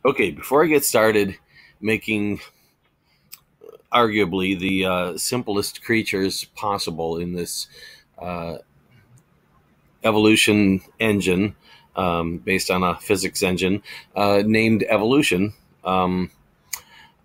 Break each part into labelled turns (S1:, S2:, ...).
S1: Okay, before I get started making arguably the simplest creatures possible in this uh, evolution engine, based on a physics engine named Evolution, um,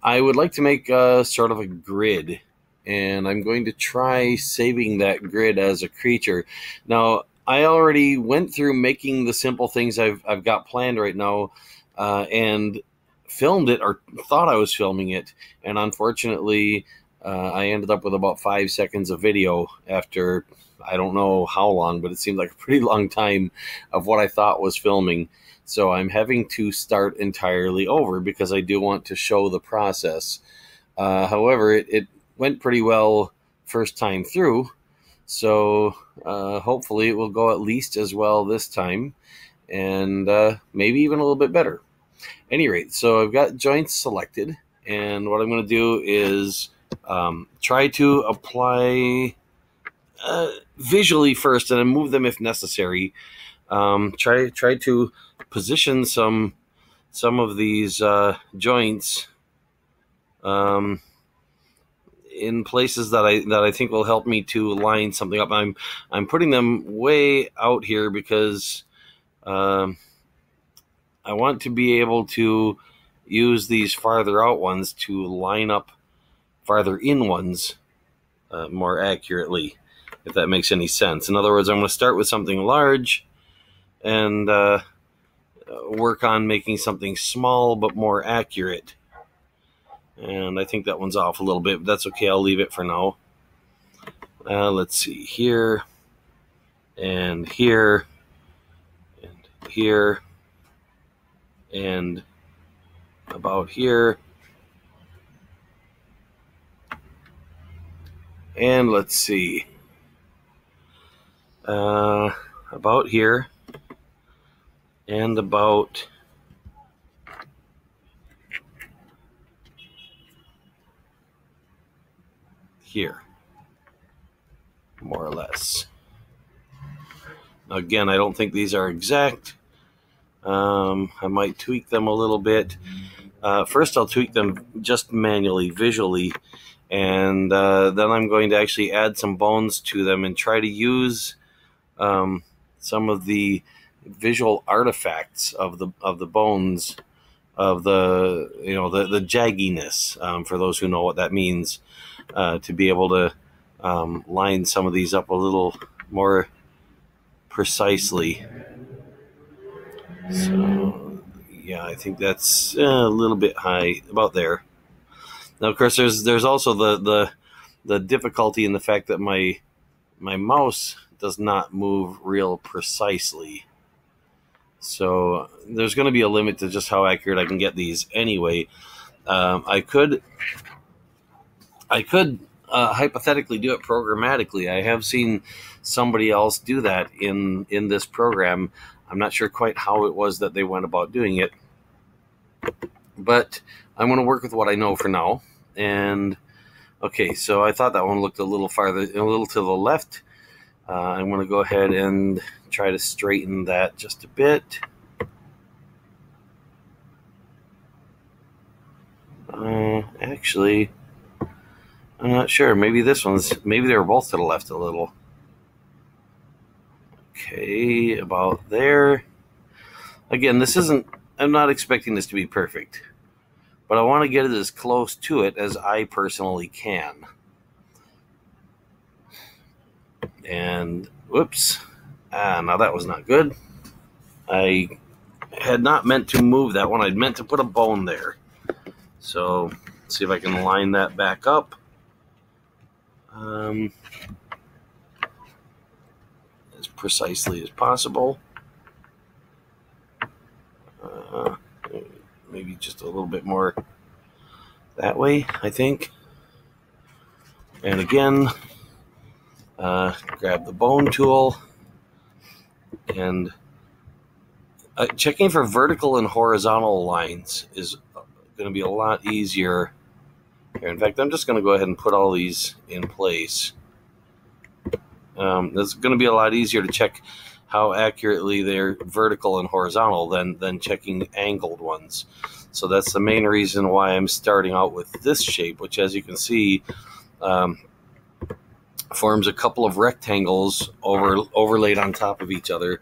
S1: I would like to make sort of a grid, and I'm going to try saving that grid as a creature. Now, I already went through making the simple things I've got planned right now, and filmed it or thought I was filming it, and unfortunately, I ended up with about 5 seconds of video after I don't know how long, but it seemed like a pretty long time of what I thought was filming. So I'm having to start entirely over because I do want to show the process. However, it went pretty well first time through, so hopefully it will go at least as well this time, and maybe even a little bit better. Any rate, so I've got joints selected, and what I'm going to do is try to apply visually first, and then move them if necessary. Try to position some of these joints um, in places that I think will help me to line something up. I'm putting them way out here because um, I want to be able to use these farther out ones to line up farther in ones more accurately, if that makes any sense. In other words, I'm going to start with something large and work on making something small but more accurate. And I think that one's off a little bit, but that's okay. I'll leave it for now. Let's see, here and here and here and about here. And let's see, about here and about here, more or less. Again, I don't think these are exact. I might tweak them a little bit. First, I'll tweak them just manually, visually, and then I'm going to actually add some bones to them and try to use some of the visual artifacts of the bones, of the jagginess, for those who know what that means, to be able to line some of these up a little more precisely. So yeah, I think that's a little bit high, about there. Now, of course, there's also the difficulty in the fact that my mouse does not move real precisely. So there's going to be a limit to just how accurate I can get these. Anyway, I could hypothetically do it programmatically. I have seen somebody else do that in this program. I'm not sure quite how it was that they went about doing it, but I'm going to work with what I know for now. And okay, so I thought that one looked a little farther, a little to the left. I'm going to go ahead and try to straighten that just a bit. Actually, I'm not sure. Maybe maybe they were both to the left a little. Okay, about there. Again, I'm not expecting this to be perfect, but I want to get it as close to it as I personally can. And whoops. Now that was not good. I had not meant to move that one. I'd meant to put a bone there. So let's see if I can line that back up. As precisely as possible. Maybe just a little bit more that way, I think. And again, grab the bone tool and checking for vertical and horizontal lines is going to be a lot easier here. In fact, I'm just going to go ahead and put all these in place. It's going to be a lot easier to check how accurately they're vertical and horizontal than checking angled ones. So that's the main reason why I'm starting out with this shape, which, as you can see, forms a couple of rectangles overlaid on top of each other,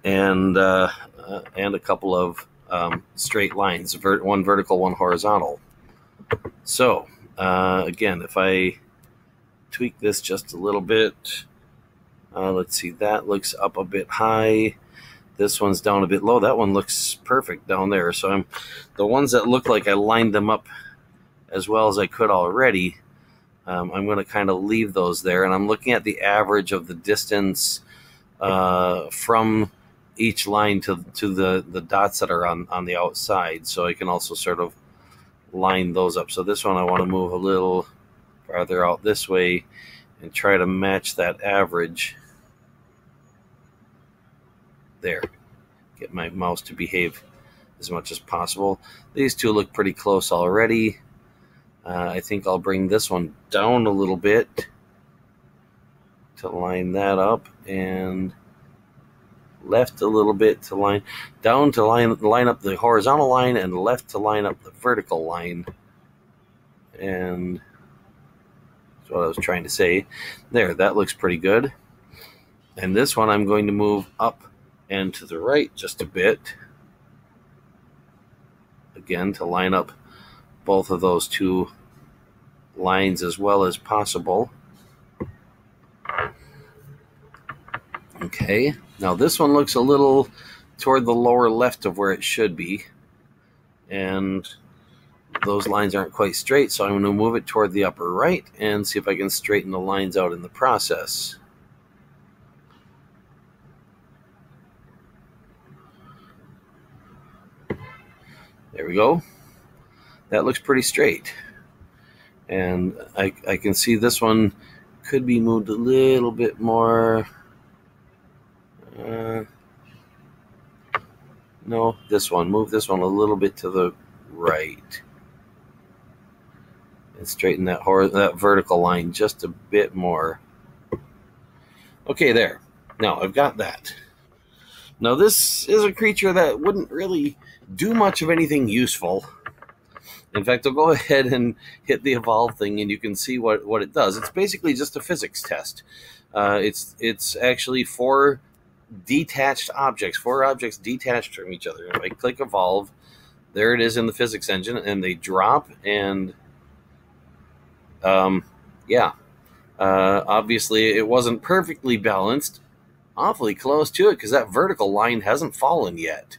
S1: and a couple of straight lines, one vertical, one horizontal. So again, if I tweak this just a little bit, let's see, that looks up a bit high. This one's down a bit low. That one looks perfect down there. So the ones that look like I lined them up as well as I could already, I'm going to kind of leave those there. And I'm looking at the average of the distance from each line to the dots that are on the outside. So I can also sort of line those up. So this one I want to move a little farther out this way and try to match that average there. Get my mouse to behave as much as possible. These two look pretty close already. I think I'll bring this one down a little bit to line that up, and left a little bit to line down to line up the horizontal line, and left to line up the vertical line. And that's what I was trying to say. There, that looks pretty good. And this one I'm going to move up and to the right just a bit, again, to line up both of those two lines as well as possible. Okay, now this one looks a little toward the lower left of where it should be, and those lines aren't quite straight, so I'm going to move it toward the upper right and see if I can straighten the lines out in the process. There we go. That looks pretty straight. And I can see this one could be moved a little bit more. No, this one. Move this one a little bit to the right. And straighten that vertical line just a bit more. Okay, there. Now I've got that. Now this is a creature that wouldn't really do much of anything useful. In fact, I'll go ahead and hit the evolve thing, and you can see what it does. It's basically just a physics test. It's actually four detached objects, four objects detached from each other. If I click evolve, there it is in the physics engine, and they drop, and obviously it wasn't perfectly balanced. Awfully close to it, because that vertical line hasn't fallen yet.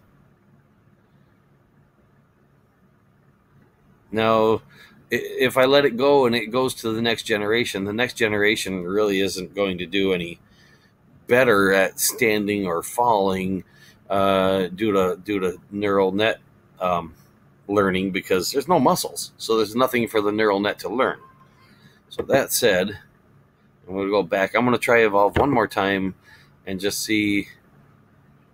S1: Now, if I let it go and it goes to the next generation really isn't going to do any better at standing or falling due to neural net learning, because there's no muscles, so there's nothing for the neural net to learn. So that said, I'm going to go back. I'm going to try evolve one more time and just see,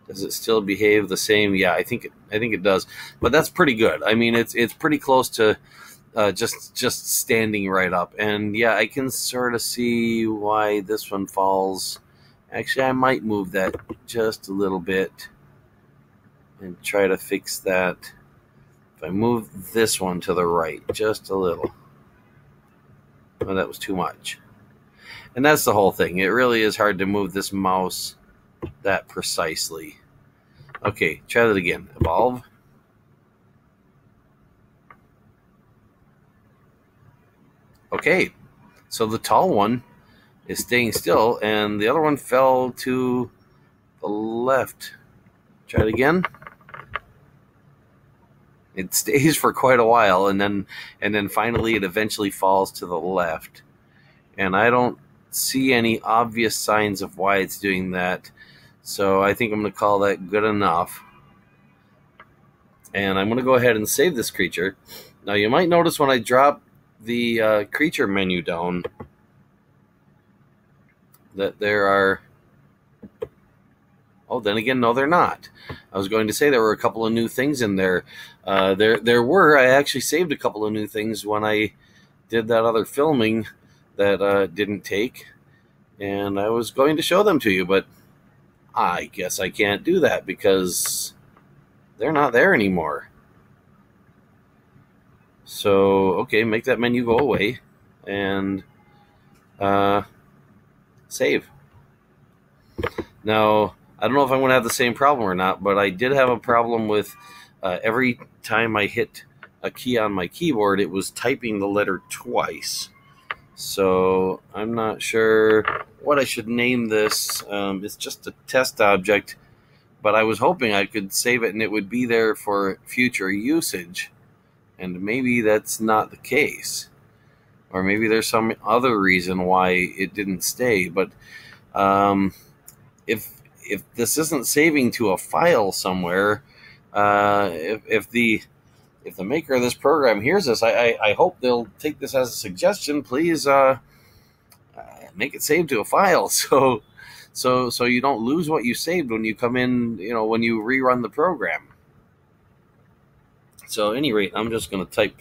S1: does it still behave the same? Yeah, I think it does. But that's pretty good. I mean, it's pretty close to just standing right up. And yeah, I can sort of see why this one falls. Actually, I might move that just a little bit and try to fix that. If I move this one to the right just a little. Oh, that was too much. And that's the whole thing. It really is hard to move this mouse that precisely. Okay, try that again. Evolve. Okay, so the tall one is staying still, and the other one fell to the left. Try it again. It stays for quite a while, and then finally it eventually falls to the left. And I don't see any obvious signs of why it's doing that, so I think I'm going to call that good enough. And I'm going to go ahead and save this creature. Now you might notice when I drop the creature menu down that there are... Oh, then again, no, they're not. I was going to say there were a couple of new things in there. There were. I actually saved a couple of new things when I did that other filming that didn't take, and I was going to show them to you, but I guess I can't do that because they're not there anymore. So, okay, make that menu go away and save. Now, I don't know if I'm going to have the same problem or not, but I did have a problem with every time I hit a key on my keyboard, it was typing the letter twice. So I'm not sure what I should name this. It's just a test object, but I was hoping I could save it and it would be there for future usage. And maybe that's not the case. Or maybe there's some other reason why it didn't stay. But if this isn't saving to a file somewhere, if the maker of this program hears this, I hope they'll take this as a suggestion. Please make it save to a file, so you don't lose what you saved when you come in. When you rerun the program. So, at any rate, I'm just going to type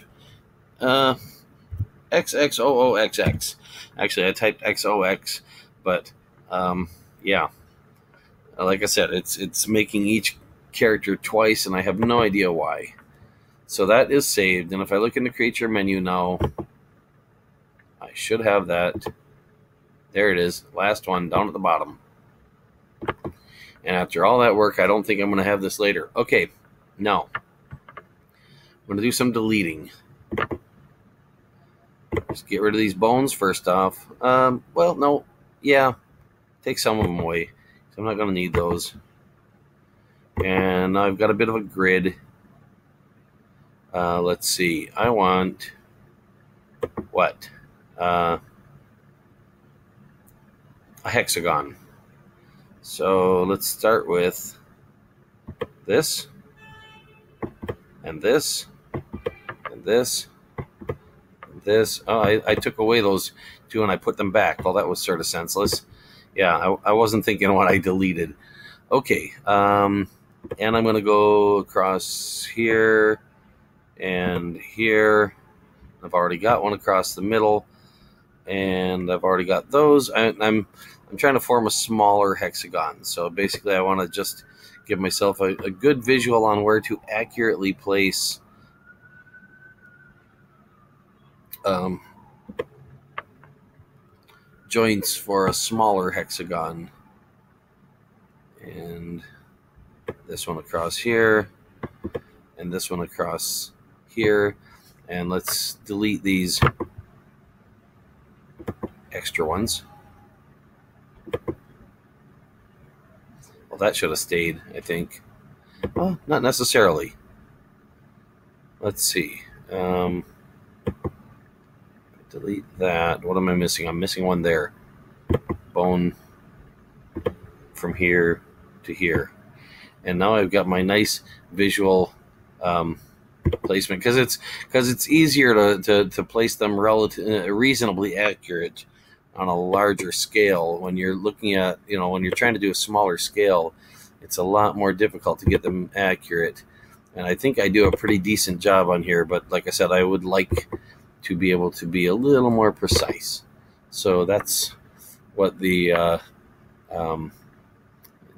S1: XXOOXX. Actually, I typed XOX, but yeah. Like I said, it's making each character twice, and I have no idea why. So that is saved, and if I look in the creature menu now, I should have that. There it is, last one down at the bottom. And after all that work, I don't think I'm going to have this later. Okay, now I'm going to do some deleting. Just get rid of these bones first off. Well, no, yeah, take some of them away. I'm not going to need those. And I've got a bit of a grid. Let's see. I want what? A hexagon. So let's start with this, and this, and this, and this. Oh, I took away those two and I put them back. Well, that was sort of senseless. Yeah, I wasn't thinking what I deleted. Okay, and I'm going to go across here and here. I've already got one across the middle, and I've already got those. I'm trying to form a smaller hexagon. So basically, I want to just give myself a good visual on where to accurately place joints for a smaller hexagon. And this one across here, and this one across here. And let's delete these extra ones. Well, that should have stayed, I think. Well, not necessarily. Let's see. Delete that. What am I missing? I'm missing one there. Bone from here to here. And now I've got my nice visual placement, because it's easier to place them reasonably accurate on a larger scale. When you're looking at, when you're trying to do a smaller scale, it's a lot more difficult to get them accurate. And I think I do a pretty decent job on here, but like I said, I would like to be able to be a little more precise. So that's what the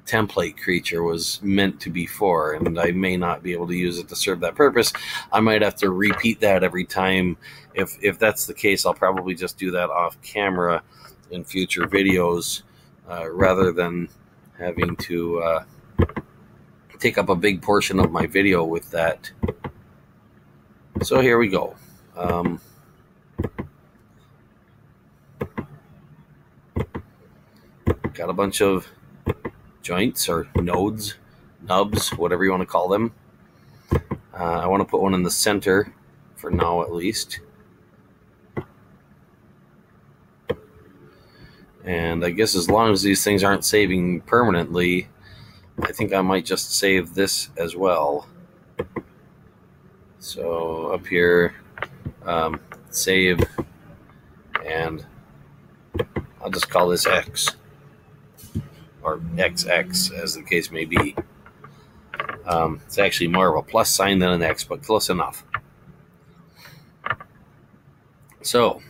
S1: template creature was meant to be for, and I may not be able to use it to serve that purpose. I might have to repeat that every time. If that's the case, I'll probably just do that off camera in future videos, rather than having to take up a big portion of my video with that. So here we go. Got a bunch of joints or nodes, nubs, whatever you want to call them. I want to put one in the center for now, at least. And I guess as long as these things aren't saving permanently, I think I might just save this as well. So up here, save, and I'll just call this X, or XX, as the case may be. It's actually more of a plus sign than an X, but close enough. So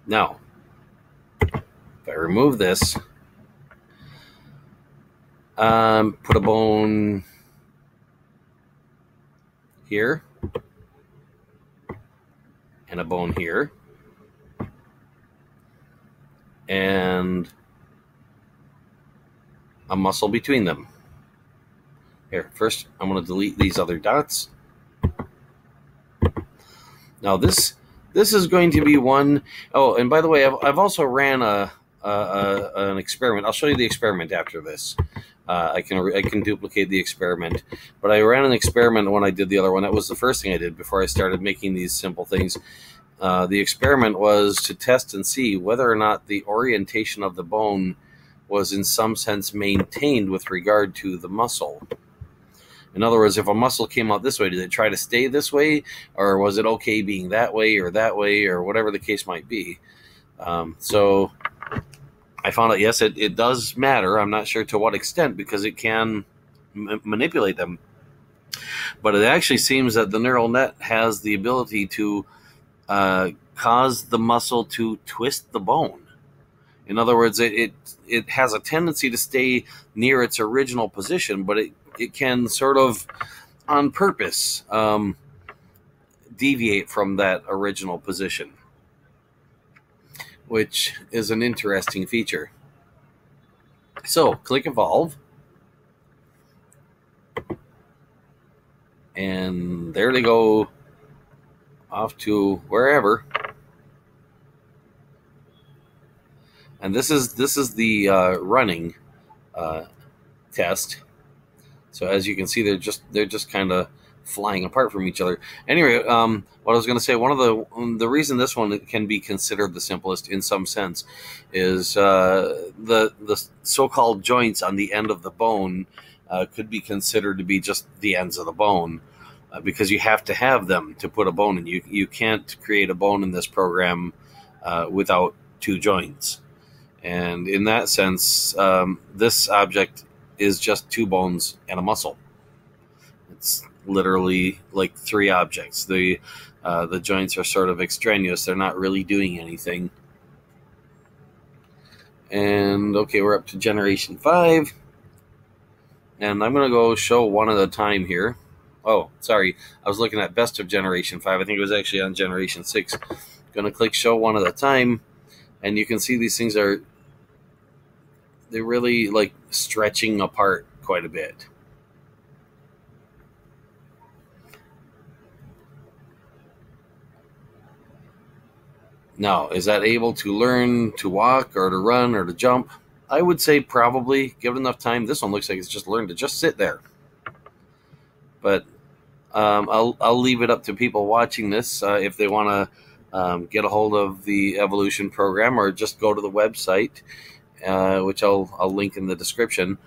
S1: now, if I remove this, Put a bone here and a bone here, and a muscle between them. Here, first I'm going to delete these other dots. Now this is going to be one. Oh, and by the way, I've also ran an experiment. I'll show you the experiment after this. I can duplicate the experiment, but I ran an experiment when I did the other one. That was the first thing I did before I started making these simple things. The experiment was to test and see whether or not the orientation of the bone was in some sense maintained with regard to the muscle. In other words, if a muscle came out this way, did it try to stay this way, or was it okay being that way, or whatever the case might be? So I found out, yes, it does matter. I'm not sure to what extent, because it can manipulate them. But it actually seems that the neural net has the ability to cause the muscle to twist the bone. In other words, it has a tendency to stay near its original position, but it can sort of, on purpose, deviate from that original position, which is an interesting feature. So click Evolve, and there they go off to wherever. And this is the running test. So as you can see, they're just kind of flying apart from each other. Anyway, what I was going to say, one of the reason this one can be considered the simplest in some sense is the so-called joints on the end of the bone could be considered to be just the ends of the bone, because you have to have them to put a bone in. You can't create a bone in this program without two joints. And in that sense, this object is just two bones and a muscle. It's literally like three objects. The joints are sort of extraneous. They're not really doing anything. And okay, we're up to generation 5. And I'm going to go show one at a time here. Oh, sorry. I was looking at best of generation 5. I think it was actually on generation 6. Going to click show one at a time. And you can see these things they're really like stretching apart quite a bit. Now, is that able to learn to walk or to run or to jump? I would say probably. Give it enough time. This one looks like it's just learned to just sit there. But I'll leave it up to people watching this if they want to get a hold of the evolution program, or just go to the website, which I'll link in the description,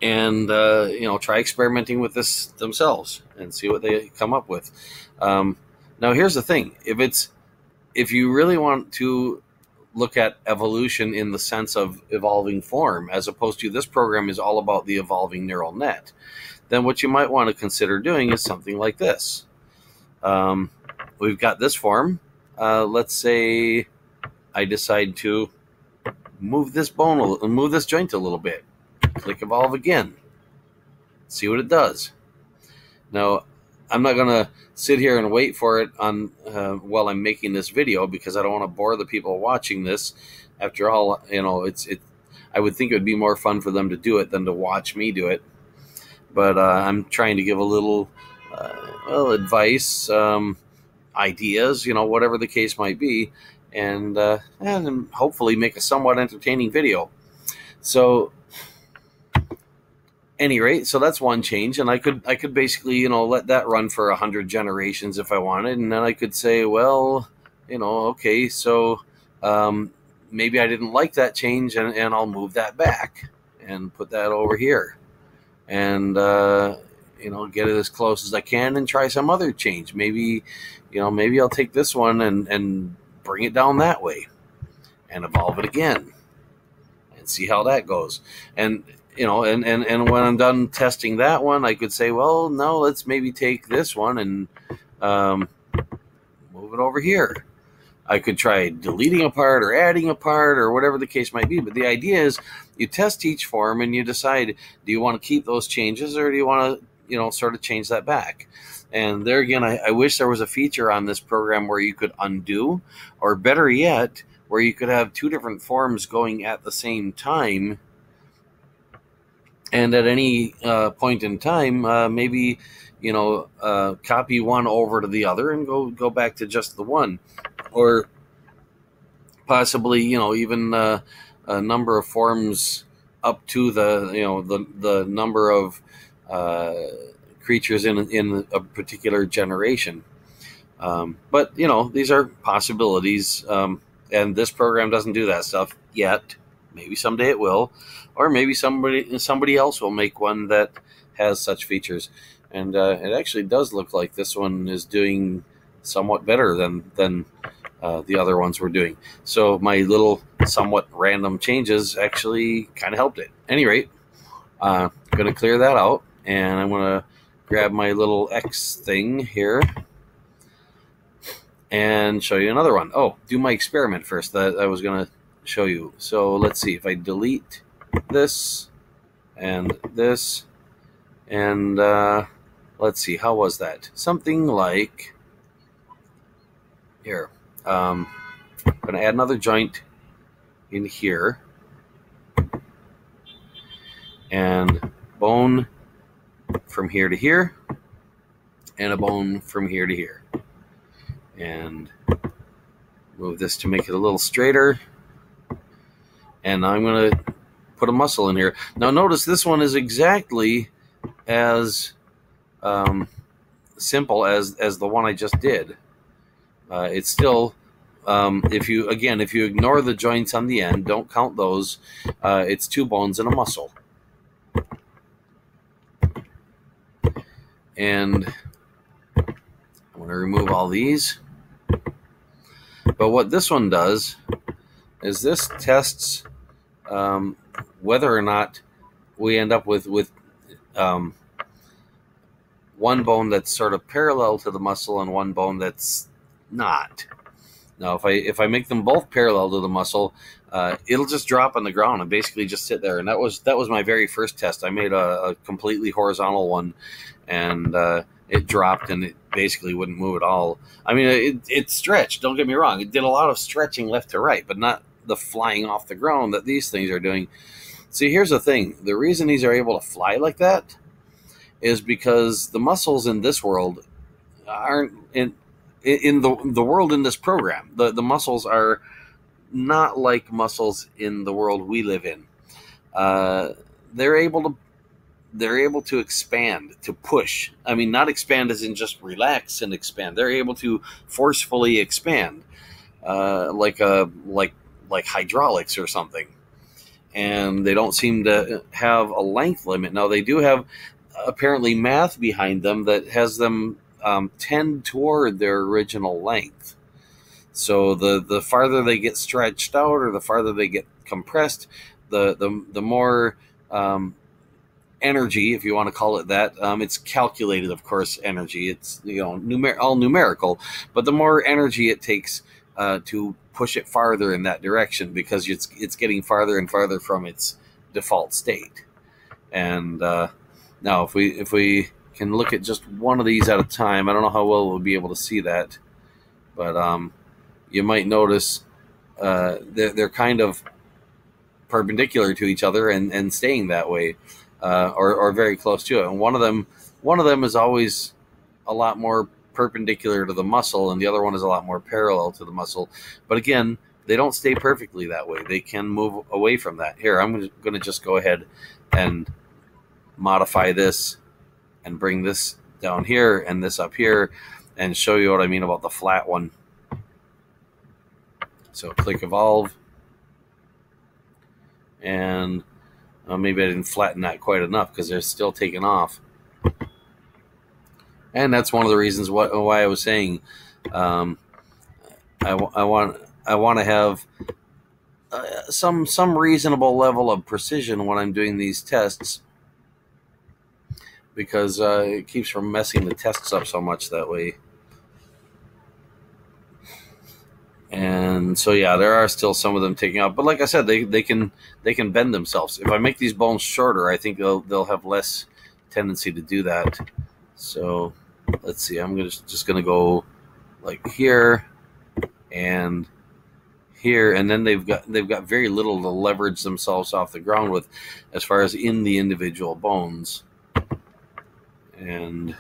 S1: and try experimenting with this themselves and see what they come up with. Now, here's the thing: if you really want to look at evolution in the sense of evolving form, as opposed to this program is all about the evolving neural net, then what you might want to consider doing is something like this. We've got this form. Let's say I decide to move this joint a little bit. Click Evolve again. See what it does. Now, I'm not going to sit here and wait for it on while I'm making this video, because I don't want to bore the people watching this. After all, I would think it would be more fun for them to do it than to watch me do it. But I'm trying to give a little advice, ideas, whatever the case might be, and hopefully make a somewhat entertaining video. So, any rate, so that's one change, and I could basically let that run for 100 generations if I wanted, and then I could say, well, okay, so maybe I didn't like that change, and I'll move that back and put that over here, and get it as close as I can and try some other change. Maybe I'll take this one and bring it down that way and evolve it again and see how that goes. And and when I'm done testing that one, I could say, well, no, let's maybe take this one and move it over here. I could try deleting a part or adding a part or whatever the case might be. But the idea is, you test each form and you decide, do you want to keep those changes or do you want to, sort of change that back? And there again, I wish there was a feature on this program where you could undo, or better yet, where you could have two different forms going at the same time. And at any point in time, maybe, copy one over to the other and go back to just the one. Or possibly, even a number of forms up to the number of creatures in a particular generation. But these are possibilities, and this program doesn't do that stuff yet. Maybe someday it will, or maybe somebody else will make one that has such features. And it actually does look like this one is doing somewhat better than the other ones were doing. So my little somewhat random changes actually kind of helped it. At any rate, I'm going to clear that out, and I'm going to grab my little X thing here and show you another one. Oh, do my experiment first that I was going to show you. So let's see if I delete this and this, and let's see, how was that? Something like here. I'm going to add another joint in here, and bone from here to here, and a bone from here to here, and move this to make it a little straighter. And I'm going to put a muscle in here. Now notice this one is exactly as simple as the one I just did. It's still, if you ignore the joints on the end, don't count those, it's two bones and a muscle. And I'm going to remove all these. But what this one does is this tests whether or not we end up with one bone that's sort of parallel to the muscle and one bone that's not. Now, if I make them both parallel to the muscle, it'll just drop on the ground and basically just sit there. And that was my very first test. I made a completely horizontal one, and it dropped and it basically wouldn't move at all. I mean, it stretched. Don't get me wrong. It did a lot of stretching left to right, but not the flying off the ground that these things are doing. See, here's the thing. The reason these are able to fly like that is because the muscles in this world aren't in the world in this program. The muscles are not like muscles in the world we live in. They're able to expand, to push. I mean, not expand as in just relax and expand. They're able to forcefully expand, like hydraulics or something. And they don't seem to have a length limit. Now, they do have apparently math behind them that has them tend toward their original length. So the farther they get stretched out or the farther they get compressed, the more energy, if you want to call it that. It's calculated, of course, energy. It's all numerical, but the more energy it takes to push it farther in that direction, because it's getting farther and farther from its default state. And now, if we can look at just one of these at a time, I don't know how well we'll be able to see that, but you might notice they're kind of perpendicular to each other and staying that way, or very close to it. And one of them is always a lot more perpendicular to the muscle, and the other one is a lot more parallel to the muscle. But again, they don't stay perfectly that way. They can move away from that. Here, I'm going to just go ahead and modify this and bring this down here and this up here and show you what I mean about the flat one. So click evolve, and maybe I didn't flatten that quite enough because they're still taking off. And that's one of the reasons why I was saying I want to have some reasonable level of precision when I'm doing these tests, because it keeps from messing the tests up so much that way. And so yeah, there are still some of them taking out, but like I said, they can bend themselves. If I make these bones shorter, I think they'll have less tendency to do that. So let's see, I'm just gonna go like here and here, and then they've got very little to leverage themselves off the ground with, as far as in the individual bones. And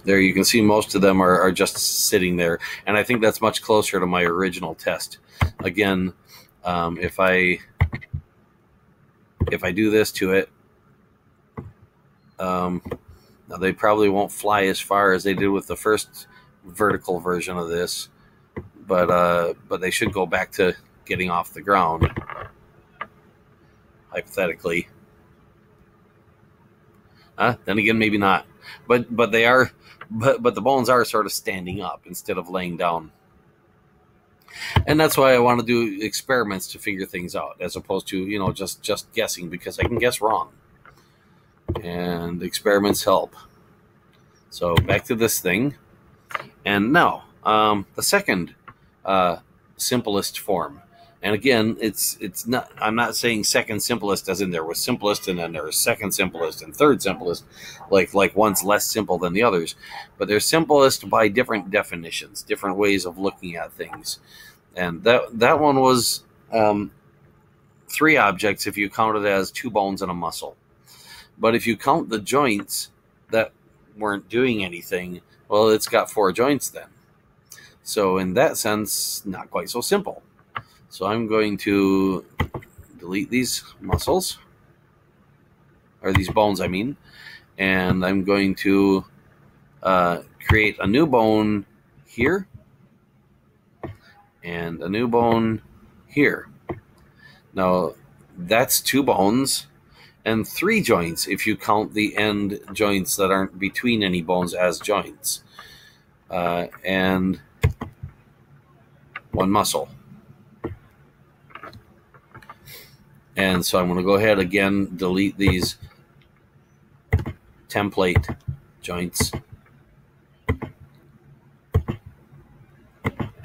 S1: there you can see most of them are just sitting there, and I think that's much closer to my original test. Again, if I do this to it, now they probably won't fly as far as they did with the first vertical version of this, but they should go back to getting off the ground, hypothetically. Then again, maybe not. But they are, but the bones are sort of standing up instead of laying down. And that's why I want to do experiments to figure things out, as opposed to just guessing, because I can guess wrong. And experiments help. So back to this thing, and now the second simplest form. And again, it's not. I'm not saying second simplest as in there was simplest and then there was second simplest and third simplest, like one's less simple than the others, but they're simplest by different definitions, different ways of looking at things. And that one was 3 objects if you count it as 2 bones and a muscle. But if you count the joints that weren't doing anything, well, it's got 4 joints then. So in that sense, not quite so simple. So I'm going to delete these muscles, or these bones, I mean, and I'm going to create a new bone here and a new bone here. Now, that's 2 bones and 3 joints if you count the end joints that aren't between any bones as joints, and 1 muscle. And so I'm going to go ahead again, delete these template joints.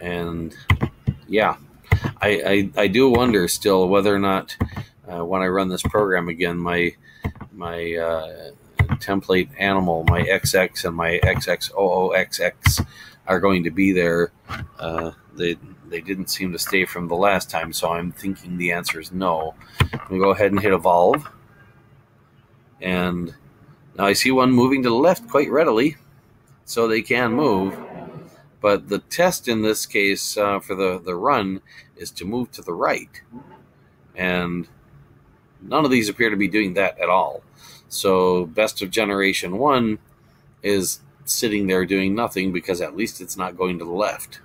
S1: And yeah, I do wonder still whether or not when I run this program again, my template animal, my XX and my XXOOXX are going to be there. They didn't seem to stay from the last time, so I'm thinking the answer is no. I'm going to go ahead and hit evolve. And now I see one moving to the left quite readily, so they can move. But the test in this case for the run is to move to the right. And none of these appear to be doing that at all. So best of generation 1 is sitting there doing nothing, because at least it's not going to the left.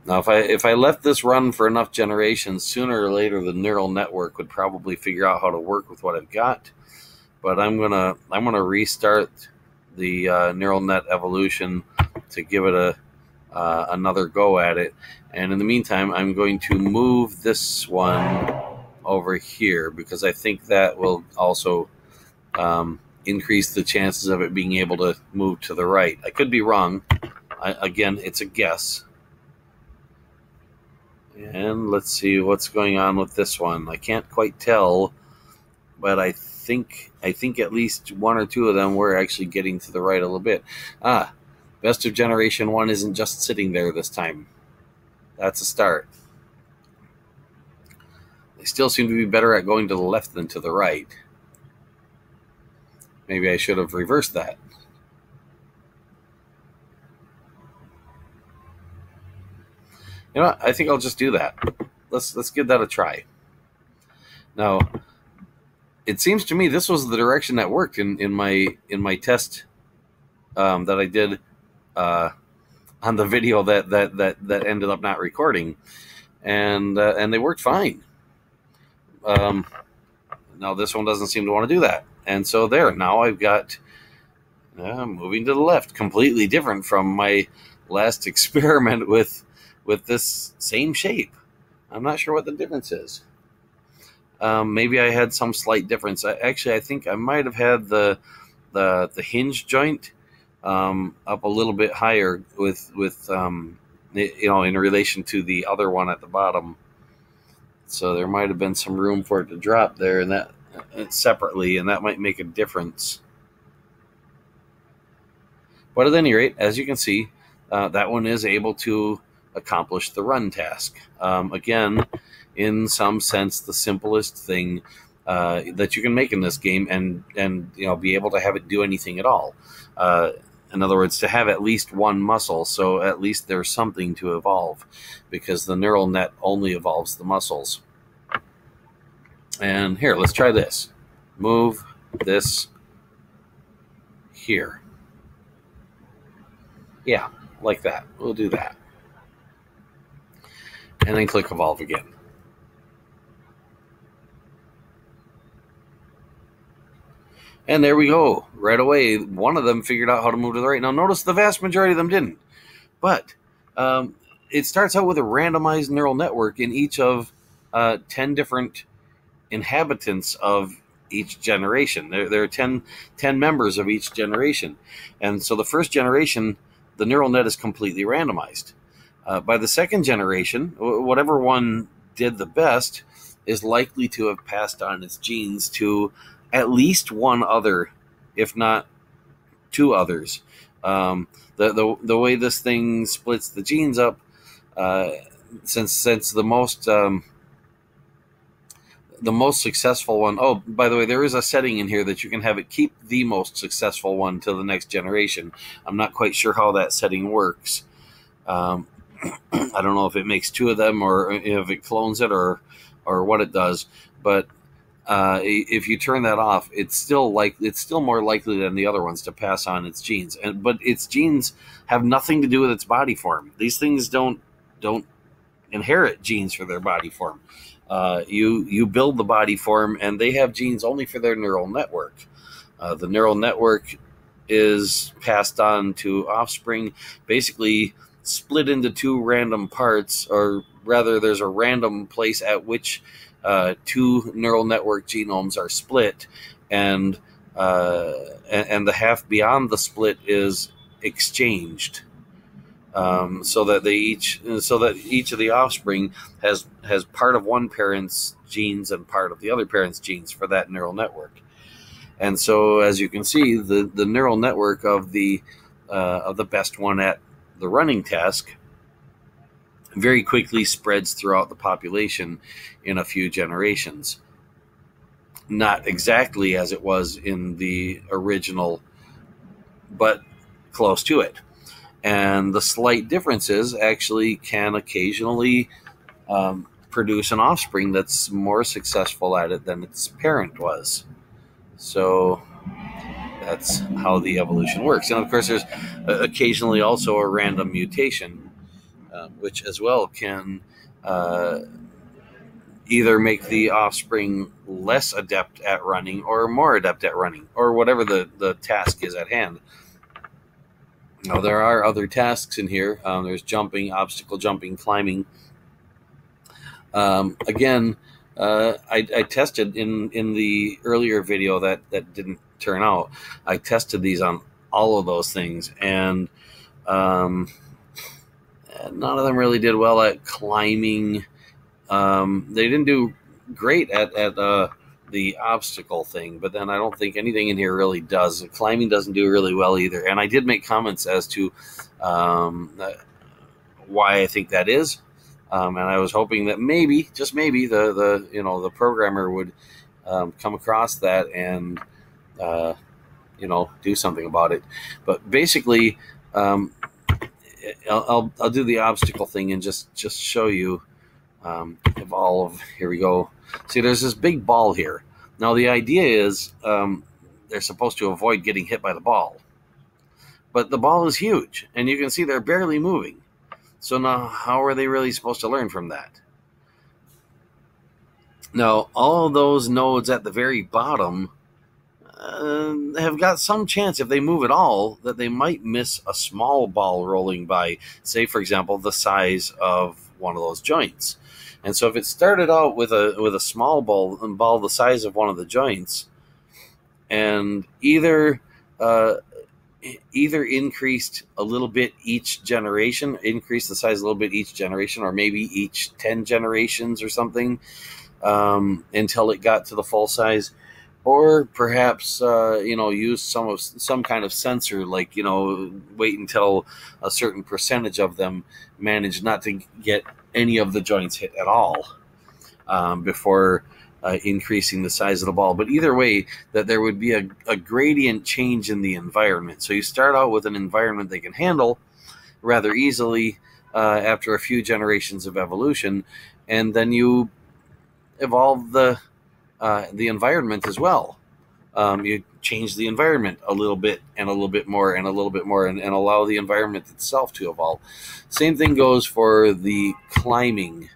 S1: Now, if I left this run for enough generations, sooner or later the neural network would probably figure out how to work with what I've got. But I'm gonna restart the neural net evolution to give it another go at it. And in the meantime, I'm going to move this one over here, because I think that will also increase the chances of it being able to move to the right. I could be wrong. Again, it's a guess. And let's see what's going on with this one. I can't quite tell, but I think at least 1 or 2 of them were actually getting to the right a little bit. Best of generation 1 isn't just sitting there this time. That's a start. They still seem to be better at going to the left than to the right. Maybe I should have reversed that. You know what? I think I'll just do that. Let's give that a try. Now, it seems to me this was the direction that worked in my test that I did on the video that ended up not recording, and they worked fine. Now this one doesn't seem to want to do that, and so there. Now I've got moving to the left, completely different from my last experiment with this same shape. I'm not sure what the difference is. Maybe I had some slight difference. I think I might have had the hinge joint up a little bit higher with in relation to the other one at the bottom. So there might have been some room for it to drop there, and that separately, and that might make a difference. But at any rate, as you can see, that one is able to accomplish the run task. Again, in some sense, the simplest thing that you can make in this game, and be able to have it do anything at all. In other words, to have at least one muscle, so at least there's something to evolve, because the neural net only evolves the muscles. And here, let's try this. Move this here. Yeah, like that. We'll do that. And then click Evolve again. And there we go. Right away, one of them figured out how to move to the right. Now, notice the vast majority of them didn't. But it starts out with a randomized neural network in each of 10 different inhabitants of each generation. There are 10 members of each generation. And so the first generation, the neural net is completely randomized. By the second generation, whatever one did the best is likely to have passed on its genes to at least one other, if not two others. The way this thing splits the genes up, since the most successful one. Oh, by the way, there is a setting in here that you can have it keep the most successful one till the next generation. I'm not quite sure how that setting works. I don't know if it makes two of them, or if it clones it, or what it does. But if you turn that off, it's still more likely than the other ones to pass on its genes. But its genes have nothing to do with its body form. These things don't inherit genes for their body form. You build the body form, and they have genes only for their neural network. The neural network is passed on to offspring, basically split into two random parts, or rather, there's a random place at which two neural network genomes are split, and the half beyond the split is exchanged. So that each of the offspring has part of one parent's genes and part of the other parent's genes for that neural network. And so, as you can see, the neural network of the best one at the running task very quickly spreads throughout the population in a few generations. Not exactly as it was in the original, but close to it. And the slight differences actually can occasionally produce an offspring that's more successful at it than its parent was. So that's how the evolution works. And of course, there's occasionally also a random mutation, which as well can either make the offspring less adept at running or more adept at running, or whatever the task is at hand. Now, there are other tasks in here. There's jumping, obstacle jumping, climbing. Again, I tested in the earlier video that didn't turn out. I tested these on all of those things, and none of them really did well at climbing. They didn't do great at the obstacle thing, but then I don't think anything in here really does. Climbing doesn't do really well either. And I did make comments as to why I think that is. And I was hoping that maybe, just maybe, the programmer would come across that and do something about it. But basically, I'll do the obstacle thing and just show you. Evolve. Here we go. See, there's this big ball here. Now, the idea is they're supposed to avoid getting hit by the ball. But the ball is huge, and you can see they're barely moving. So now, how are they really supposed to learn from that? Now, all of those nodes at the very bottom have got some chance, if they move at all, that they might miss a small ball rolling by, say, for example, the size of one of those joints. And so if it started out with a small ball the size of one of the joints, and either increased a little bit each generation, increased the size a little bit each generation, or maybe each 10 generations or something, until it got to the full size, or perhaps use some kind of sensor, like wait until a certain percentage of them manage not to get any of the joints hit at all, before increasing the size of the ball. But either way, that there would be a gradient change in the environment. So you start out with an environment they can handle rather easily after a few generations of evolution, and then you evolve the environment as well. You change the environment a little bit and a little bit more and a little bit more, and allow the environment itself to evolve. Same thing goes for the climbing.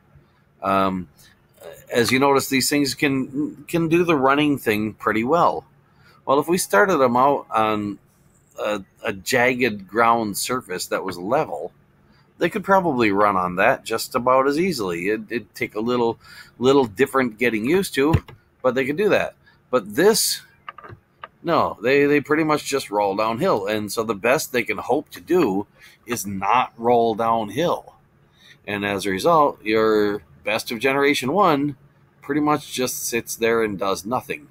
S1: As you notice, these things can do the running thing pretty well. Well, if we started them out on a jagged ground surface that was level, they could probably run on that just about as easily. It'd take a little different getting used to, but they could do that. But this, no, they pretty much just roll downhill. And so the best they can hope to do is not roll downhill. And as a result, your best of Generation 1 pretty much just sits there and does nothing.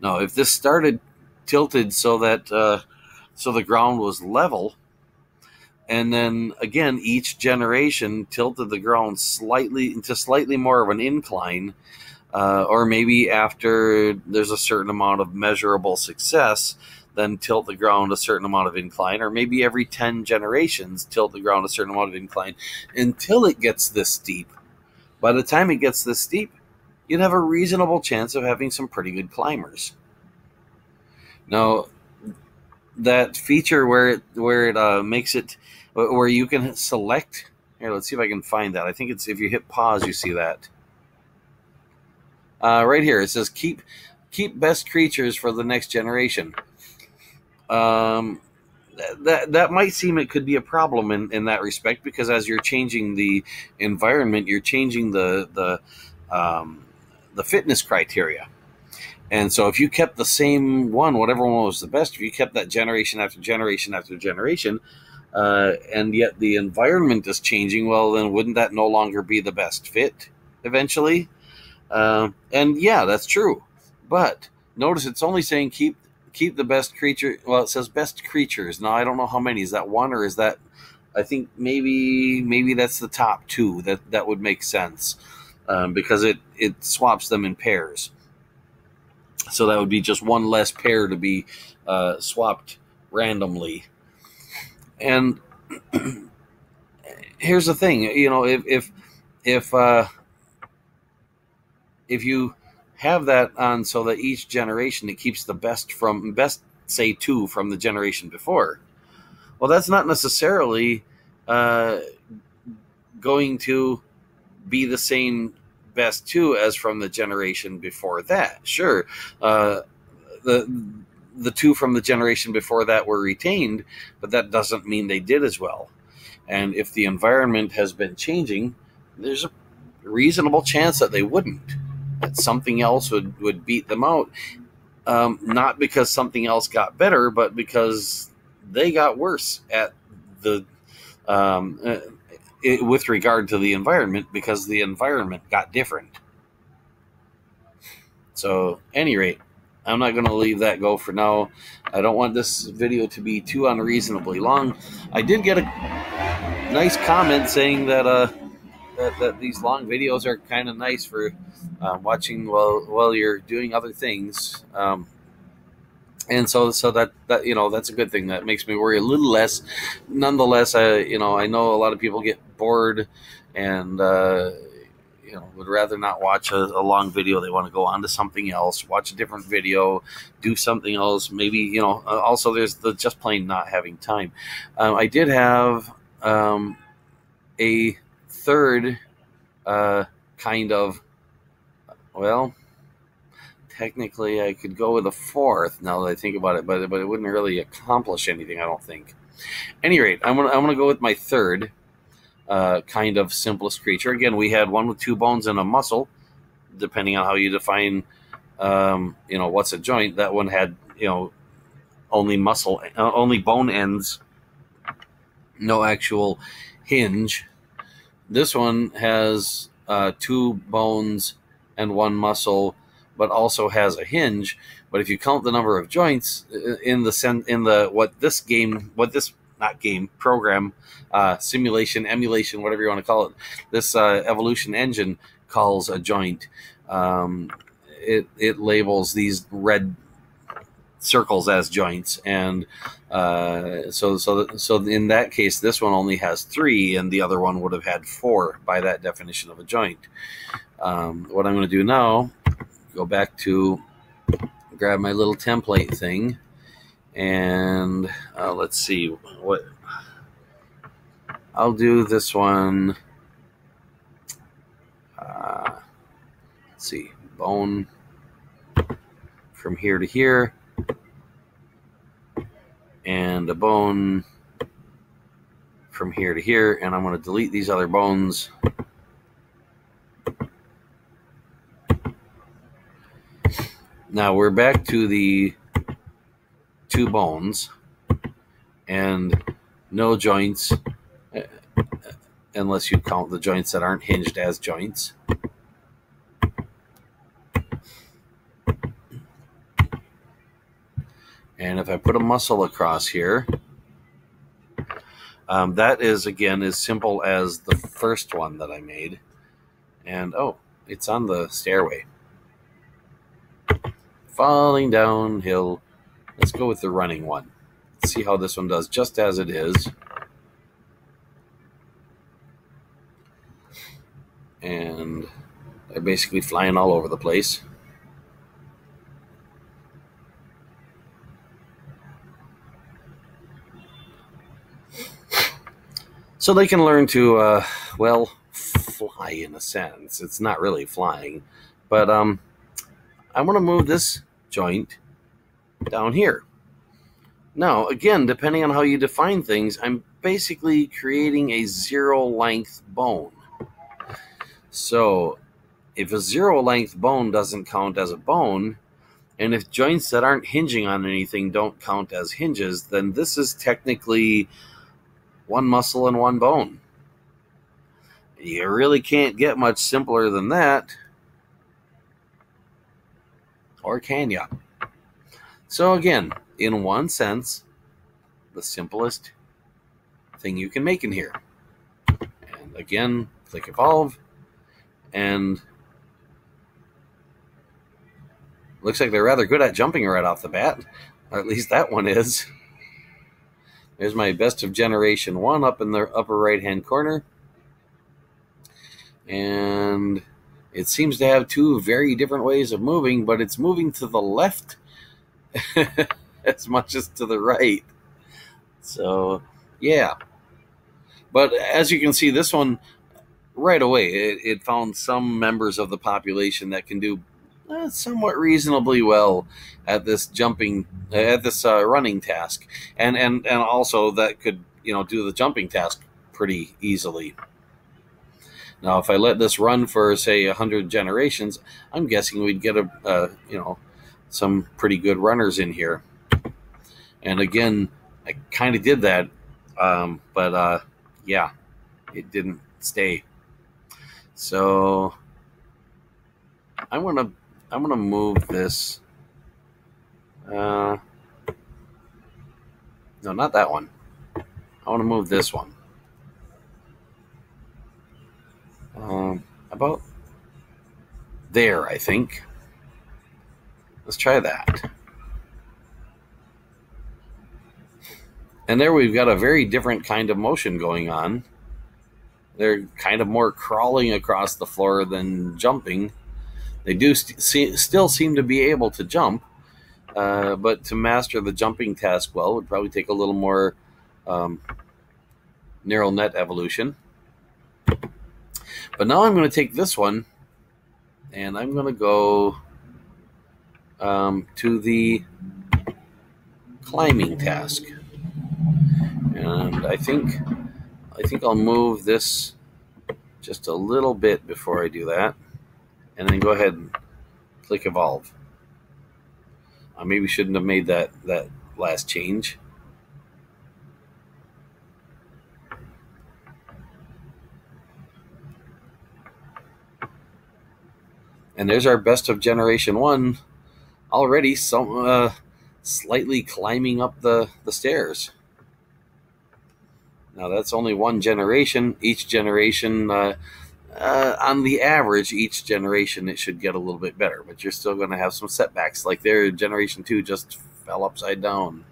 S1: Now, if this started tilted so that so the ground was level, and then again each generation tilted the ground slightly more of an incline, or maybe after there's a certain amount of measurable success, then tilt the ground a certain amount of incline, or maybe every 10 generations tilt the ground a certain amount of incline until it gets this steep. By the time it gets this steep, you'd have a reasonable chance of having some pretty good climbers. Now, that feature where it makes it where you can select. Here, let's see if I can find that. I think it's if you hit pause, you see that. Right here, it says keep best creatures for the next generation. That might seem it could be a problem in that respect, because as you're changing the environment, you're changing the fitness criteria. And so if you kept the same one, whatever one was the best, if you kept that generation after generation after generation, and yet the environment is changing, well, then wouldn't that no longer be the best fit eventually? And yeah, that's true. But notice it's only saying keep the best creature. Well, it says best creatures. Now, I don't know how many. Is that one, or is that, I think maybe that's the top two. That would make sense, because it swaps them in pairs. So that would be just one less pair to be swapped randomly. And here's the thing, if you have that on so that each generation it keeps the best say 2 from the generation before, well, that's not necessarily going to be the same best 2 as from the generation before that. Sure, the 2 from the generation before that were retained, but that doesn't mean they did as well. And if the environment has been changing, there's a reasonable chance that they wouldn't, that something else would beat them out. Not because something else got better, but because they got worse at the with regard to the environment, because the environment got different. So, at any rate, I'm not going to leave that go for now. I don't want this video to be too unreasonably long. I did get a nice comment saying that that these long videos are kind of nice for watching while you're doing other things. And so that that's a good thing. That makes me worry a little less. Nonetheless, I know a lot of people get bored and would rather not watch a long video. They want to go on to something else, watch a different video, do something else. Maybe also there's the just plain not having time. I did have a third kind of, well, technically I could go with a fourth now that I think about it, but it wouldn't really accomplish anything, I don't think. At any rate, I'm gonna go with my third. kind of simplest creature. Again, we had one with 2 bones and a muscle, depending on how you define, what's a joint. That one had, only muscle, only bone ends, no actual hinge. This one has 2 bones and 1 muscle, but also has a hinge. But if you count the number of joints program, simulation, emulation, whatever you want to call it, this evolution engine calls a joint. It labels these red circles as joints, and so in that case, this one only has 3, and the other one would have had 4 by that definition of a joint. What I'm going to do now, go back to grab my little template thing, and let's see what I'll do. This one, let's see, bone from here to here, and a bone from here to here, and I'm going to delete these other bones. Now we're back to the 2 bones and no joints, unless you count the joints that aren't hinged as joints. And if I put a muscle across here, that is, again, as simple as the first one that I made. And, oh, it's on the stairway. Falling downhill. Let's go with the running one. Let's see how this one does, just as it is. And they're basically flying all over the place. So they can learn to, fly in a sense. It's not really flying, but I want to move this joint down here. Now, again, depending on how you define things, I'm basically creating a 0-length bone. So if a 0-length bone doesn't count as a bone, and if joints that aren't hinging on anything don't count as hinges, then this is technically 1 muscle and 1 bone. You really can't get much simpler than that. Or can ya? So again, in one sense, the simplest thing you can make in here. And again, click Evolve, and looks like they're rather good at jumping right off the bat. Or at least that one is. There's my best of generation 1 up in the upper right-hand corner. And it seems to have 2 very different ways of moving, but it's moving to the left as much as to the right. So, yeah. But as you can see, this one, right away, it found some members of the population that can do somewhat reasonably well at this running task, and also that could do the jumping task pretty easily. Now, if I let this run for, say, 100 generations, I'm guessing we'd get some pretty good runners in here. And again, I kind of did that, but yeah, it didn't stay. So I'm gonna move this. No, not that one. I want to move this one. About there, I think. Let's try that. And there we've got a very different kind of motion going on. They're kind of more crawling across the floor than jumping. They do still seem to be able to jump, but to master the jumping task well would probably take a little more neural net evolution. But now I'm going to take this one, and I'm going to go to the climbing task. And I think I think I'll move this just a little bit before I do that, and then go ahead and click evolve. I maybe shouldn't have made that last change. And there's our best of generation 1 already, some slightly climbing up the stairs. Now that's only one generation. Each generation, on the average, each generation it should get a little bit better, but you're still going to have some setbacks. Like their generation 2 just fell upside down.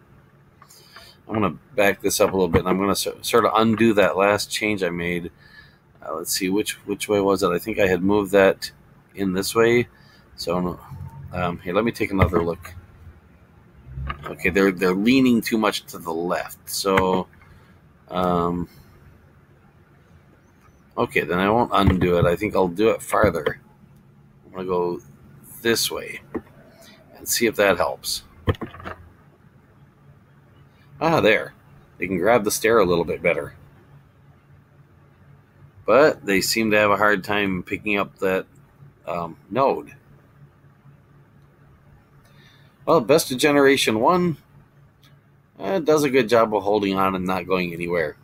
S1: I'm going to back this up a little bit, and I'm going to sort of undo that last change I made. Let's see, which way was it? I think I had moved that in this way. So here, let me take another look. Okay, they're leaning too much to the left. So, okay, then I won't undo it. I think I'll do it farther. I'm going to go this way and see if that helps. There. They can grab the stair a little bit better. But they seem to have a hard time picking up that node. Well, best of generation 1 does a good job of holding on and not going anywhere.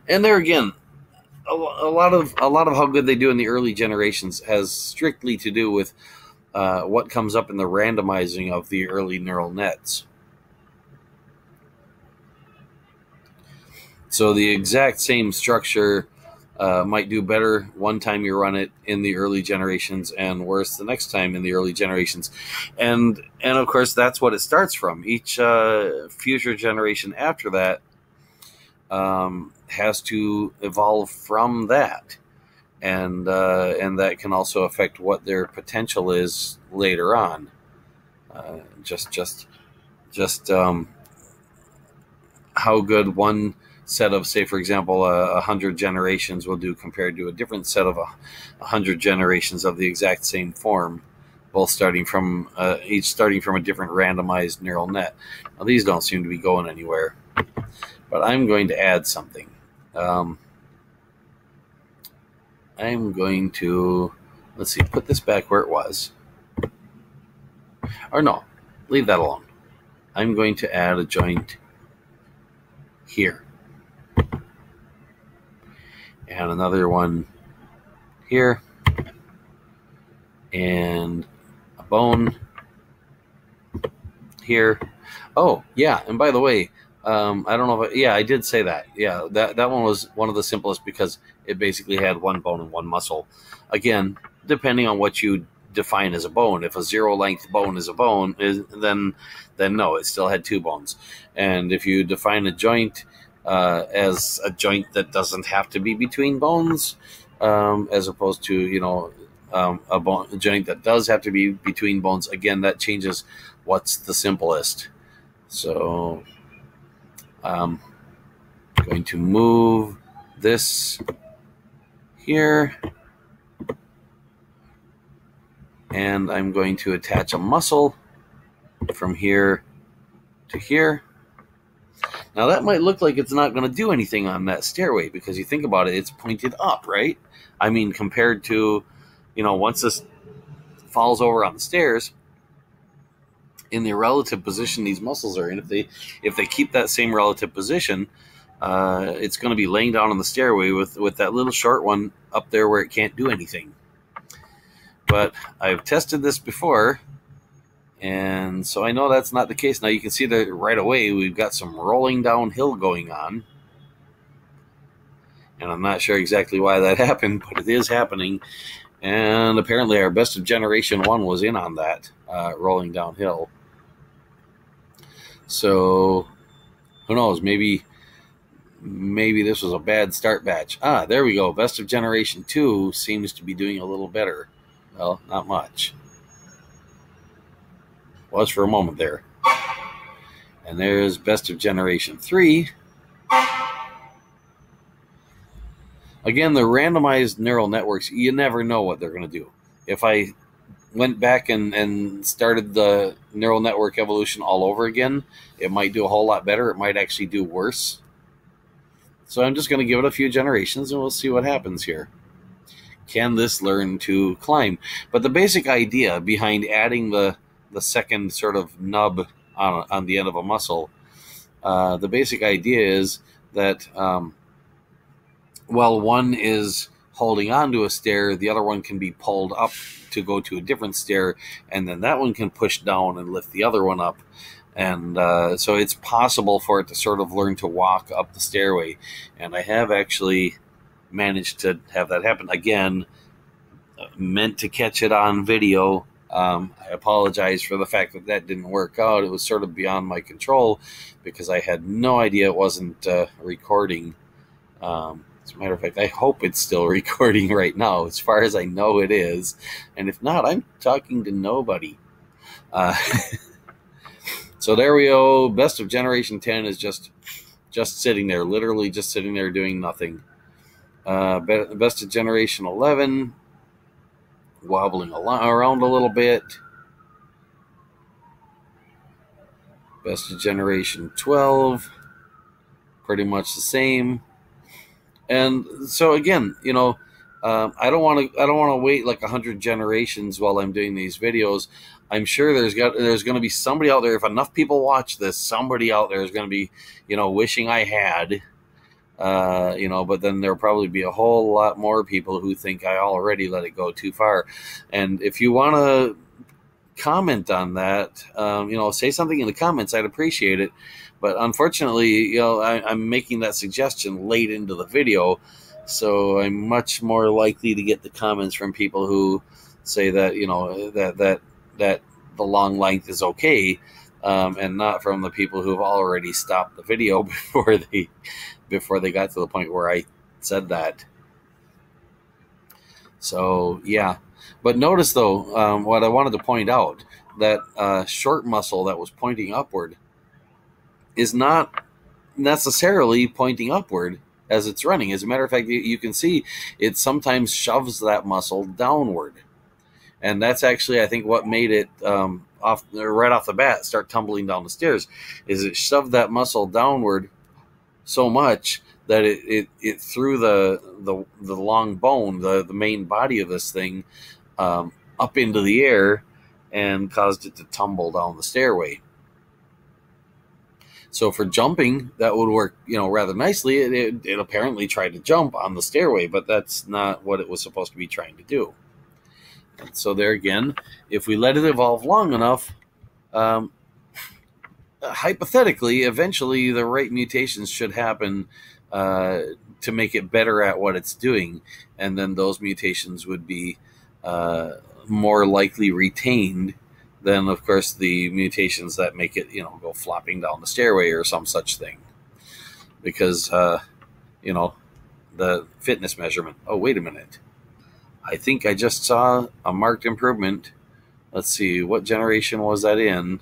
S1: And there again, a lot of how good they do in the early generations has strictly to do with what comes up in the randomizing of the early neural nets. So the exact same structure might do better one time you run it in the early generations and worse the next time in the early generations. And of course, that's what it starts from. Each future generation after that has to evolve from that. And that can also affect what their potential is later on. Just how good one set of, say, for example, 100 generations will do compared to a different set of 100 generations of the exact same form, both starting from each starting from a different randomized neural net. Now, these don't seem to be going anywhere, but I'm going to add something. I'm going to, let's see, put this back where it was. Or no, leave that alone. I'm going to add a joint here. And another one here. And a bone here. Oh, yeah, and by the way, I don't know if I did say that. Yeah, that one was one of the simplest because it basically had one bone and one muscle. Again, depending on what you define as a bone. If a zero-length bone is a bone, then no, it still had two bones. And if you define a joint as a joint that doesn't have to be between bones, as opposed to a joint that does have to be between bones, again, that changes what's the simplest. So I'm going to move this here, and I'm going to attach a muscle from here to here. Now that might look like it's not going to do anything on that stairway because you think about it, it's pointed up, right? I mean, compared to, once this falls over on the stairs, in the relative position these muscles are in, if they keep that same relative position, it's going to be laying down on the stairway with that little short one up there where it can't do anything. But I've tested this before, and so I know that's not the case. Now you can see that right away we've got some rolling downhill going on. And I'm not sure exactly why that happened, but it is happening. And apparently our best of generation 1 was in on that, rolling downhill. So who knows, maybe this was a bad start batch. There we go. Best of generation 2 seems to be doing a little better. Well, not much. Was for a moment there. And there's best of generation 3. Again, the randomized neural networks, you never know what they're going to do. If I went back and started the neural network evolution all over again, it might do a whole lot better. It might actually do worse. So I'm just going to give it a few generations and we'll see what happens here. Can this learn to climb? But the basic idea behind adding the second sort of nub on the end of a muscle, the basic idea is that while one is holding onto a stair, the other one can be pulled up to go to a different stair, and then that one can push down and lift the other one up. And so it's possible for it to sort of learn to walk up the stairway. And I have actually managed to have that happen. Again, meant to catch it on video. I apologize for the fact that that didn't work out. It was sort of beyond my control because I had no idea it wasn't recording. As a matter of fact, I hope it's still recording right now. As far as I know, it is. And if not, I'm talking to nobody. So there we go. Best of Generation 10 is just sitting there, literally just sitting there doing nothing. Best of Generation 11, wobbling around a little bit. Best of Generation 12, pretty much the same. And so again, you know, I don't want to wait like 100 generations while I'm doing these videos. I'm sure there's going to be somebody out there. If enough people watch this, somebody out there is going to be, you know, wishing I had, you know. But then there'll probably be a whole lot more people who think I already let it go too far. And if you want to comment on that, you know, say something in the comments. I'd appreciate it. But unfortunately, you know, I'm making that suggestion late into the video, so I'm much more likely to get the comments from people who say that, you know, that the long length is okay, and not from the people who have already stopped the video before they got to the point where I said that. So yeah, but notice though, what I wanted to point out, that short muscle that was pointing upward is not necessarily pointing upward as it's running. As a matter of fact, you can see it sometimes shoves that muscle downward. And that's actually, I think, what made it right off the bat start tumbling down the stairs, is it shoved that muscle downward so much that it threw the long bone, the main body of this thing, up into the air and caused it to tumble down the stairway. So for jumping, that would work, you know, rather nicely. It apparently tried to jump on the stairway, but that's not what it was supposed to be trying to do. And so there again, if we let it evolve long enough, hypothetically, eventually the right mutations should happen to make it better at what it's doing, and then those mutations would be more likely retained than, of course, the mutations that make it, you know, go flopping down the stairway or some such thing. Because, you know, the fitness measurement. Oh, wait a minute. I think I just saw a marked improvement. Let's see, what generation was that in?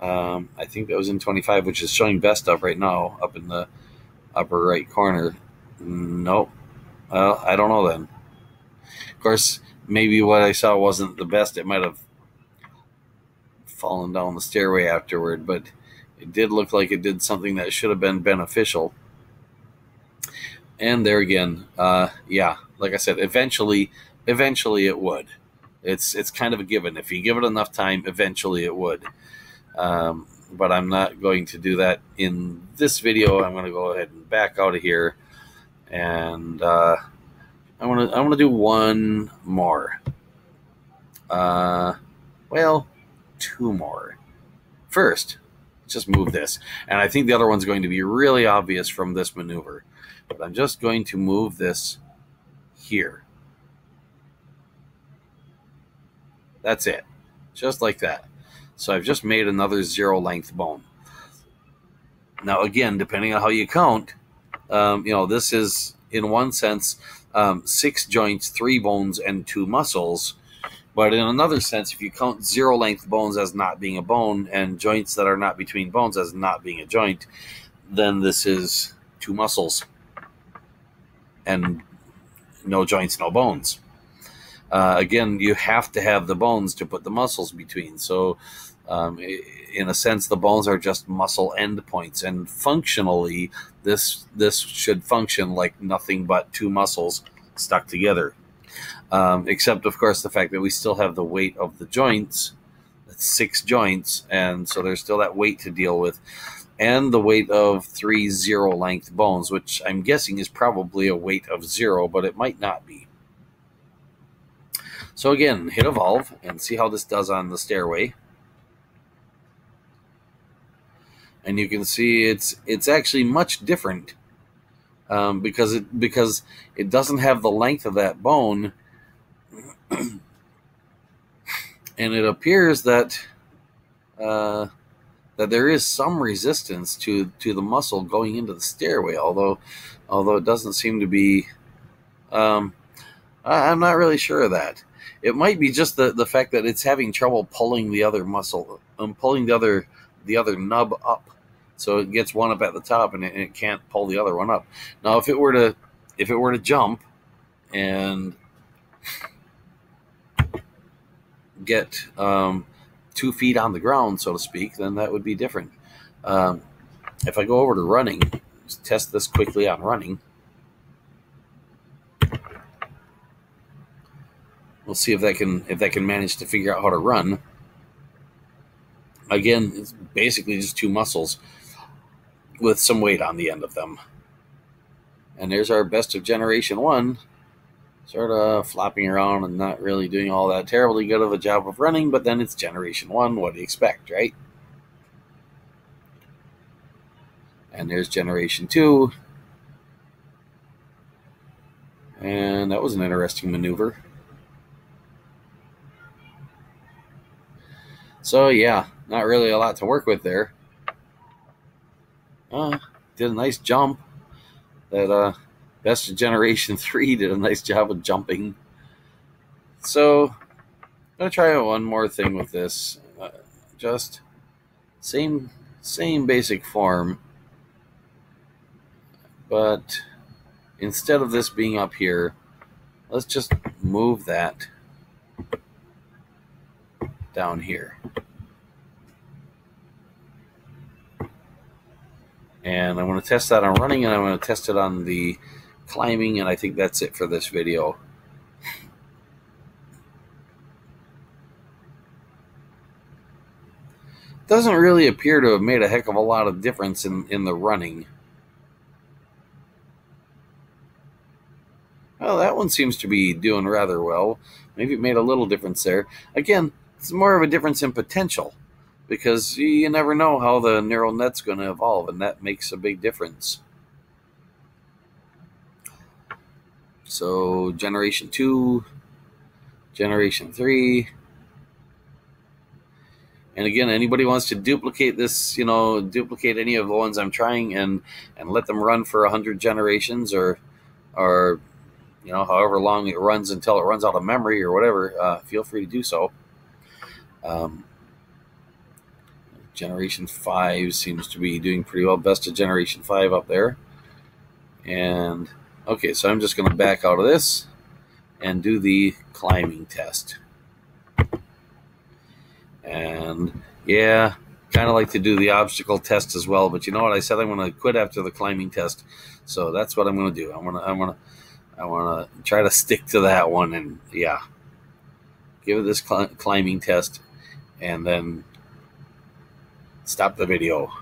S1: I think that was in 25, which is showing best of right now, up in the upper right corner. Nope. Well, I don't know then. Of course, maybe what I saw wasn't the best. It might have fallen down the stairway afterward, but it did look like it did something that should have been beneficial. And there again, yeah, like I said, eventually it would. It's kind of a given. If you give it enough time, eventually it would. But I'm not going to do that in this video. I'm going to go ahead and back out of here, and I want to do one more. Well, two more. First, let's just move this, and I think the other one's going to be really obvious from this maneuver. But I'm just going to move this here. That's it, just like that. So I've just made another zero length bone. Now again, depending on how you count, you know, this is in one sense 6 joints, 3 bones, and 2 muscles. But in another sense, if you count zero length bones as not being a bone and joints that are not between bones as not being a joint, then this is 2 muscles and no joints, no bones. Again, you have to have the bones to put the muscles between. So, in a sense, the bones are just muscle endpoints, and functionally, this should function like nothing but two muscles stuck together. Except, of course, the fact that we still have the weight of the joints. That's 6 joints, and so there's still that weight to deal with, and the weight of 3 zero-length bones, which I'm guessing is probably a weight of 0, but it might not be. So again, hit evolve and see how this does on the stairway. And you can see it's actually much different because it doesn't have the length of that bone, and it appears that that there is some resistance to the muscle going into the stairway, although it doesn't seem to be. I'm not really sure of that. It might be just the fact that it's having trouble pulling the other muscle, pulling the other nub up, so it gets one up at the top and it can't pull the other one up. Now, if it were to jump and get 2 feet on the ground, so to speak, then that would be different. If I go over to running, just test this quickly on running. We'll see if that can manage to figure out how to run. Again, it's basically just 2 muscles with some weight on the end of them. And there's our best of Generation 1, sort of flopping around and not really doing all that terribly good of a job of running, but then it's Generation 1. What do you expect, right? And there's Generation 2. And that was an interesting maneuver. So yeah, not really a lot to work with there. Did a nice jump. That Best of Generation 3 did a nice job of jumping. So I'm gonna try one more thing with this. Just same basic form, but instead of this being up here, let's just move that down here. And I want to test that on running, and I want to test it on the climbing, and I think that's it for this video. Doesn't really appear to have made a heck of a lot of difference in the running. Well, that one seems to be doing rather well. Maybe it made a little difference there. Again, it's more of a difference in potential, because you never know how the neural net's going to evolve, and that makes a big difference. So Generation 2, Generation 3. And again, anybody wants to duplicate this, duplicate any of the ones I'm trying and let them run for 100 generations or however long it runs until it runs out of memory or whatever, feel free to do so. Generation 5 seems to be doing pretty well. Best of Generation 5 up there. And okay, so I'm just going to back out of this and do the climbing test. And yeah, kind of like to do the obstacle test as well, but you know what? I said I'm going to quit after the climbing test, so that's what I'm going to do. I want to try to stick to that one, and yeah, give it this climbing test, and then stop the video.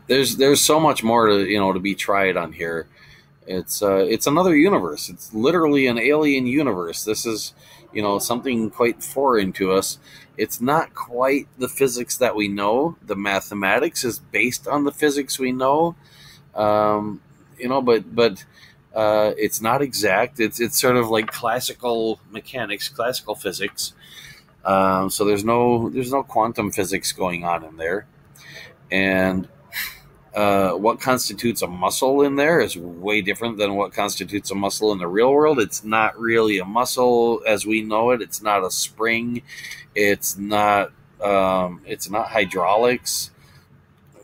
S1: There's so much more to be tried on here. It's another universe. It's literally an alien universe. This is something quite foreign to us. It's not quite the physics that we know. The mathematics is based on the physics we know, but it's not exact. It's sort of like classical mechanics, classical physics. So there's no quantum physics going on in there, and what constitutes a muscle in there is way different than what constitutes a muscle in the real world. It's not really a muscle as we know it. It's not a spring. It's not hydraulics,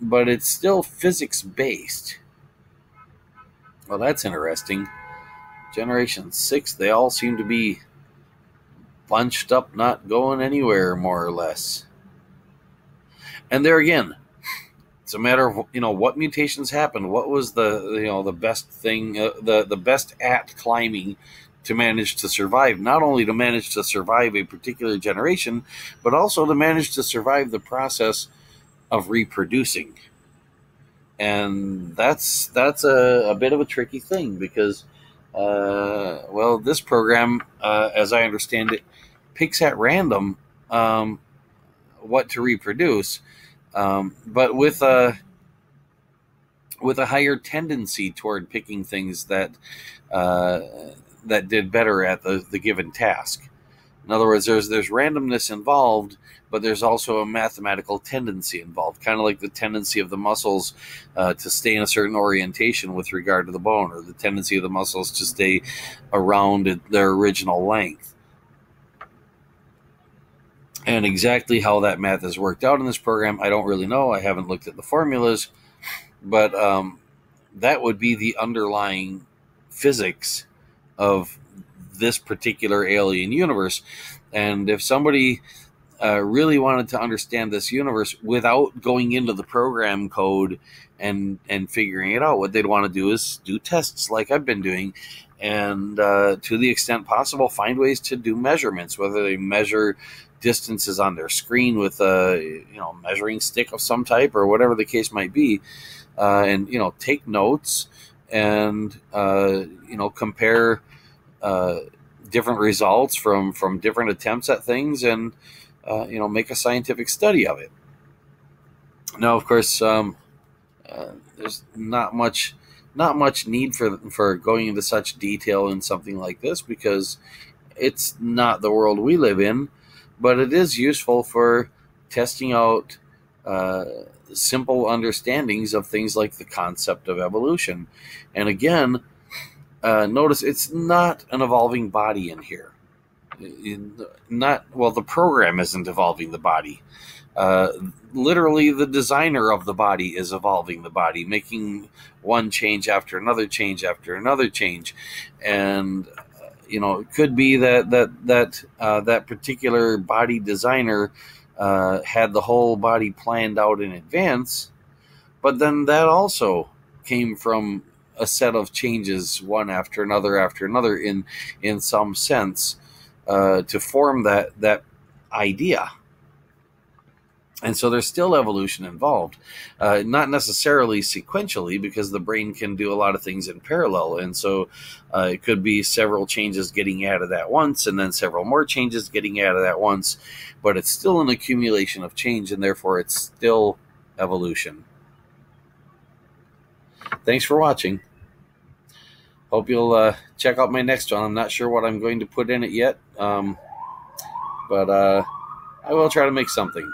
S1: but it's still physics based. Well, that's interesting. Generation 6, they all seem to be bunched up, not going anywhere, more or less. And there again, it's a matter of what mutations happened. What was the best thing, the best at climbing to manage to survive? Not only to manage to survive a particular generation, but also to manage to survive the process of reproducing. And that's a bit of a tricky thing because, this program, as I understand it, picks at random what to reproduce, but with a higher tendency toward picking things that did better at the given task. In other words, there's randomness involved, but there's also a mathematical tendency involved, kind of like the tendency of the muscles to stay in a certain orientation with regard to the bone, or the tendency of the muscles to stay around their original length. And exactly how that math is worked out in this program, I don't really know. I haven't looked at the formulas, but that would be the underlying physics of this particular alien universe. And if somebody really wanted to understand this universe without going into the program code and figuring it out, what they'd want to do is do tests like I've been doing, and to the extent possible, find ways to do measurements, whether they measure distances on their screen with a measuring stick of some type or whatever the case might be, and take notes and compare different results from different attempts at things, and make a scientific study of it. Now, of course, there's not much need for going into such detail in something like this because it's not the world we live in, but it is useful for testing out simple understandings of things like the concept of evolution. And again, notice it's not an evolving body in here. The program isn't evolving the body. Literally, the designer of the body is evolving the body, making one change after another change after another change. And it could be that particular body designer had the whole body planned out in advance, but then that also came from a set of changes, one after another in some sense, to form that idea. And so there's still evolution involved, not necessarily sequentially, because the brain can do a lot of things in parallel. And so it could be several changes getting added at once, and then several more changes getting added at once. But it's still an accumulation of change, and therefore it's still evolution. Thanks for watching. Hope you'll check out my next one. I'm not sure what I'm going to put in it yet, but I will try to make something.